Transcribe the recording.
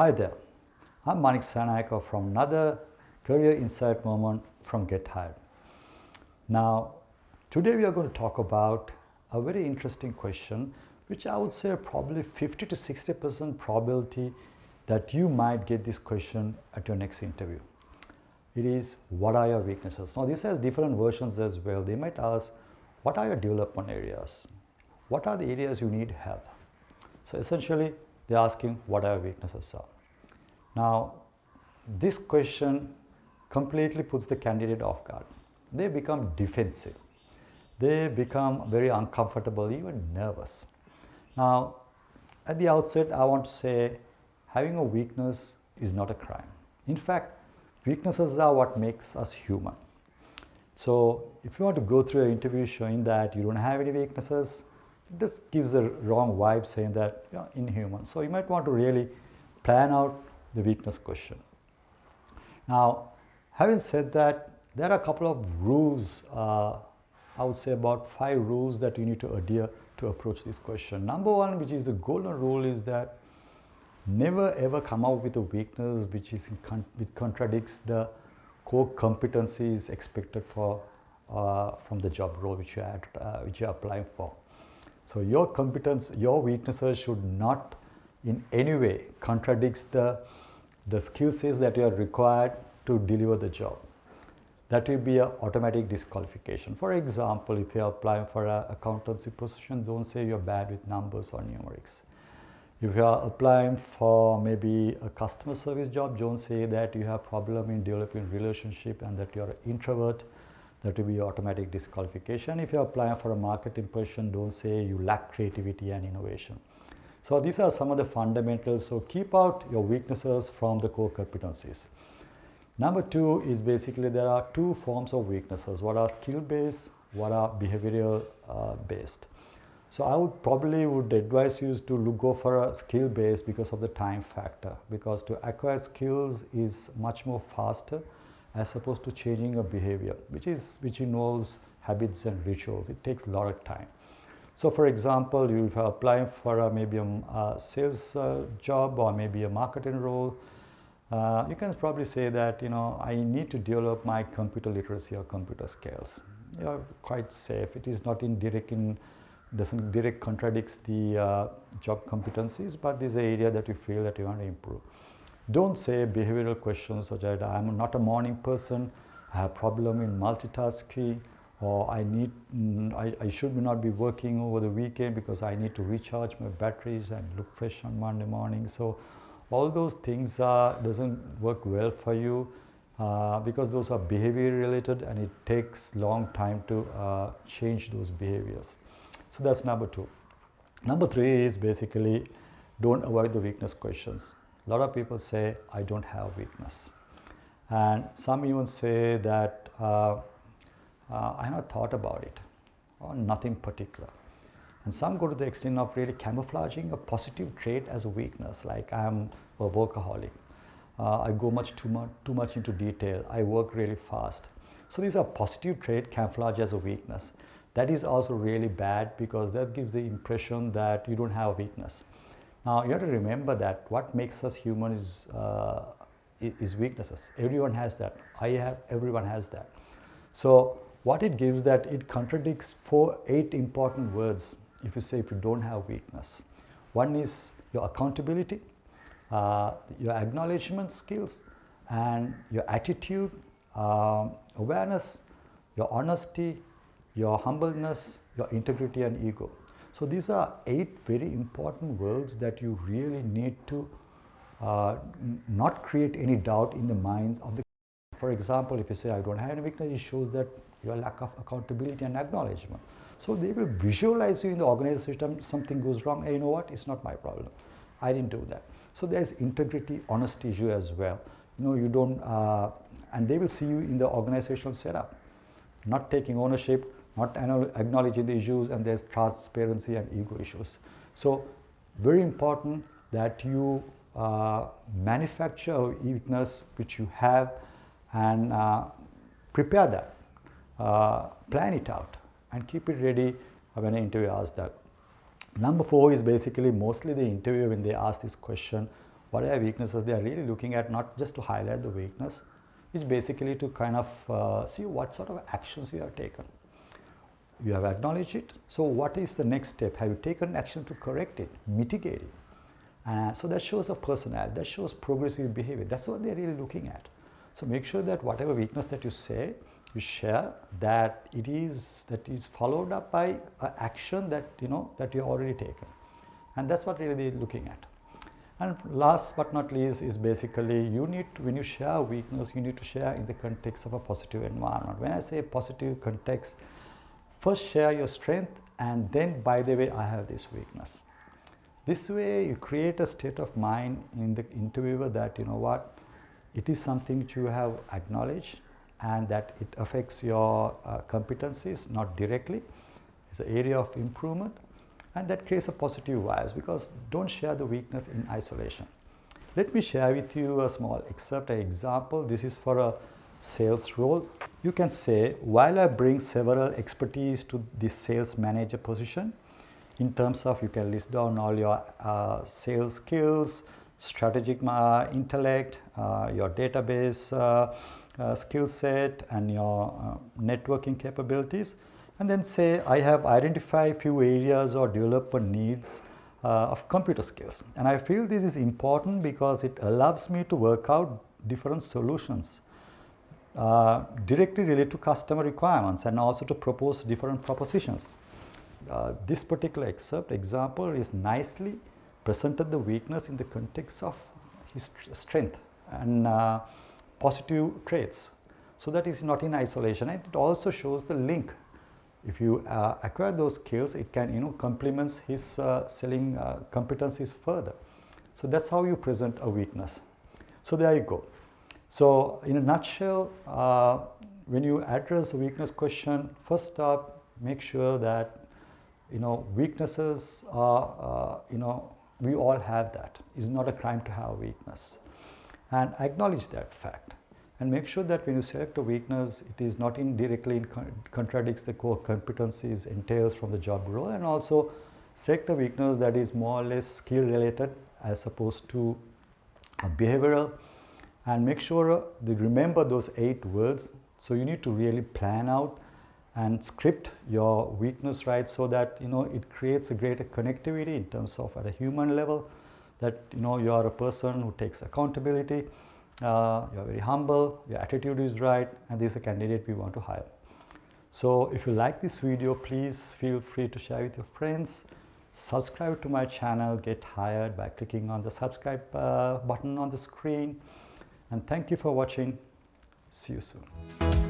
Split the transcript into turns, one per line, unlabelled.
Hi there, I'm Manik Sanayakar from another Career Insight Moment from Get Hired. Now, today we are going to talk about a very interesting question, which I would say probably 50 to 60% probability that you might get this question at your next interview. It is, what are your weaknesses? Now, this has different versions as well. They might ask, what are your development areas? What are the areas you need help? So essentially, they're asking what our weaknesses are. Now, this question completely puts the candidate off guard. They become defensive. They become very uncomfortable, even nervous. Now, at the outset, I want to say having a weakness is not a crime. In fact, weaknesses are what makes us human. So if you want to go through an interview showing that you don't have any weaknesses, this gives a wrong vibe saying that you're inhuman. So you might want to really plan out the weakness question. Now, having said that, there are a couple of rules, I would say about 5 rules that you need to adhere to approach this question. Number 1, which is the golden rule, is that never ever come up with a weakness which contradicts the core competencies expected for from the job role which you are applying for. So your competence, your weaknesses should not in any way contradicts the skill sets that you are required to deliver the job. That will be an automatic disqualification. For example, if you are applying for an accountancy position, don't say you're bad with numbers or numerics. If you are applying for maybe a customer service job, don't say that you have problem in developing relationship and that you're an introvert. That will be automatic disqualification. If you're applying for a marketing position, don't say you lack creativity and innovation. So these are some of the fundamentals. So keep out your weaknesses from the core competencies. Number 2 is basically there are 2 forms of weaknesses. What are skill based, what are behavioral based. So I would probably advise you to go for a skill based because of the time factor, because to acquire skills is much more faster as opposed to changing a behavior, which involves habits and rituals. It takes a lot of time. So for example, if you are applying for maybe a sales job or maybe a marketing role, you can probably say that, I need to develop my computer literacy or computer skills. You're quite safe. It is not doesn't direct contradicts the job competencies, but this is an area that you feel that you want to improve. Don't say behavioral questions such as I'm not a morning person, I have problem in multitasking, or I should not be working over the weekend because I need to recharge my batteries and look fresh on Monday morning. So all those things doesn't work well for you because those are behavior related and it takes long time to change those behaviors. So that's number 2. Number 3 is basically don't avoid the weakness questions. A lot of people say, I don't have weakness. And some even say that I have not thought about it, or nothing particular. And some go to the extent of really camouflaging a positive trait as a weakness, like I'm a workaholic. I go too much into detail. I work really fast. So these are positive trait camouflage as a weakness. That is also really bad because that gives the impression that you don't have a weakness. Now, you have to remember that what makes us human is weaknesses. Everyone has that. Everyone has that. So what it gives that it contradicts 8 important words if you don't have weakness. One is your accountability, your acknowledgement skills, and your attitude, awareness, your honesty, your humbleness, your integrity and ego. So these are 8 very important words that you really need to not create any doubt in the minds of the. For example, if you say I don't have any weakness, it shows that your lack of accountability and acknowledgement. So they will visualize you in the organization, something goes wrong, hey, you know what, it's not my problem. I didn't do that. So there's integrity, honesty issue as well. You don't, and they will see you in the organizational setup, not taking ownership, not acknowledging the issues, and there's transparency and ego issues. So very important that you manufacture a weakness which you have and prepare that, plan it out and keep it ready when an interviewer asks that. Number 4 is basically mostly the interviewer when they ask this question, what are weaknesses, they are really looking at not just to highlight the weakness, it's basically to kind of see what sort of actions you have taken. You have acknowledged it, so what is the next step? Have you taken action to correct it, mitigate it? So that shows a personality, that shows progressive behavior. That's what they're really looking at. So make sure that whatever weakness that you say, you share, that it is followed up by an action that that you already taken, and that's what really they're looking at. And last but not least is basically you need to, when you share weakness, you need to share in the context of a positive environment. When I say positive context, first share your strength, and then, by the way, I have this weakness. This way you create a state of mind in the interviewer that what, it is something which you have acknowledged and that it affects your competencies, not directly. It's an area of improvement, and that creates a positive vibes, because don't share the weakness in isolation. Let me share with you a small excerpt, an example. This is for a sales role. You can say, while I bring several expertise to this sales manager position, in terms of, you can list down all your sales skills, strategic intellect, your database skill set, and your networking capabilities, and then say, I have identified few areas or developer needs of computer skills, and I feel this is important because it allows me to work out different solutions directly related to customer requirements, and also to propose different propositions. This particular example is nicely presented the weakness in the context of his strength and positive traits. So that is not in isolation, and it also shows the link. If you acquire those skills, it can complements his selling competencies further. So that's how you present a weakness. So there you go. So in a nutshell, when you address a weakness question, first up, make sure that weaknesses are, we all have that. It's not a crime to have a weakness. And acknowledge that fact. And make sure that when you select a weakness, it is not directly contradicts the core competencies entails from the job role, and also select a weakness that is more or less skill related as opposed to behavioral. And make sure they remember those 8 words. So you need to really plan out and script your weakness, right, so that it creates a greater connectivity in terms of at a human level, that you are a person who takes accountability, you are very humble, your attitude is right, and this is a candidate we want to hire. So if you like this video, please feel free to share with your friends. Subscribe to my channel, Get Hired, by clicking on the subscribe button on the screen. And thank you for watching. See you soon.